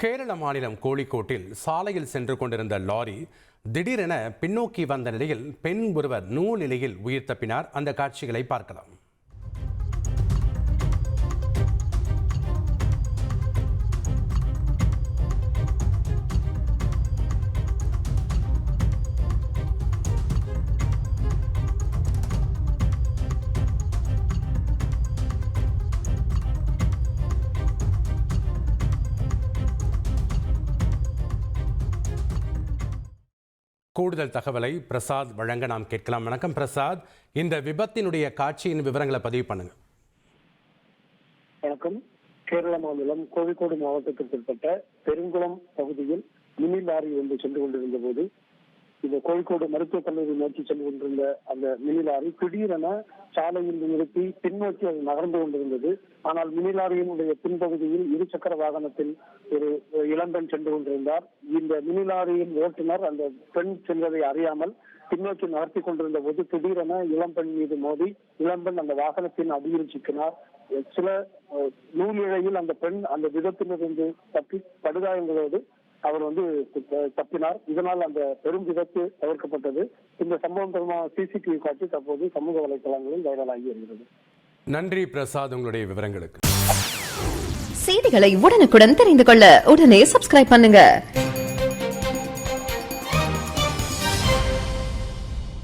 கேரள மாநிலம் கோழிக்கோட்டில் சாலையில் சென்று கொண்டிருந்த லாரி திடீரென பின்னோக்கி வந்த நிலையில் பெண் ஒருவர் நூலிலையில் உயிர் தப்பினார். அந்த காட்சிகளை பார்க்கலாம். கூடுதல் தகவலை பிரசாத் வழங்க நாம் கேட்கலாம். வணக்கம் பிரசாத், இந்த விபத்தினுடைய காட்சியின் விவரங்களை பதிவு பண்ணுங்க. வணக்கம். கேரள மாநிலம் கோழிக்கோடு மாவட்டத்திற்கு உட்பட்ட பெருங்குளம் பகுதியில் மினி லாரி வந்து சென்று கொண்டிருந்த போது இந்த கோழிக்கோடு மருத்துவக் கல்லூரி நோக்கி சென்று கொண்டிருந்த அந்த மினி லாரி திடீரென சாலையில் நிறுத்தி பின்னோக்கி அது நகர்ந்து கொண்டிருந்தது. ஆனால் மினி லாரியினுடைய பின்பகுதியில் இருசக்கர வாகனத்தில் ஒரு இளம்பெண் சென்று கொண்டிருந்தார். இந்த மினி லாரியின் ஓட்டுநர் அந்த பெண் செல்வதை அறியாமல் பின்னோக்கி நகர்த்தி கொண்டிருந்த போது திடீரென இளம்பெண் மீது மோதி இளம்பெண் அந்த வாகனத்தின் அடியில் சிக்கினார். சில நூலிழையில் அந்த பெண் அந்த விபத்திலிருந்து தப்பி படுகாயங்களோடு அவர் வந்து தப்பினார். இதனால் அந்த பெரும் விபத்து தவிர்க்கப்பட்டது. இந்த சம்பவம் தொடர்பான சிசிடிவி காட்சி தற்போது சமூக வலைதளங்களில் வைரலாகி வருகிறது. நன்றி பிரசாத், உங்களுடைய விவரங்களுக்கு. செய்திகளை உடனுக்குடன் தெரிந்து கொள்ள உடனே சப்ஸ்கிரைப் பண்ணுங்க.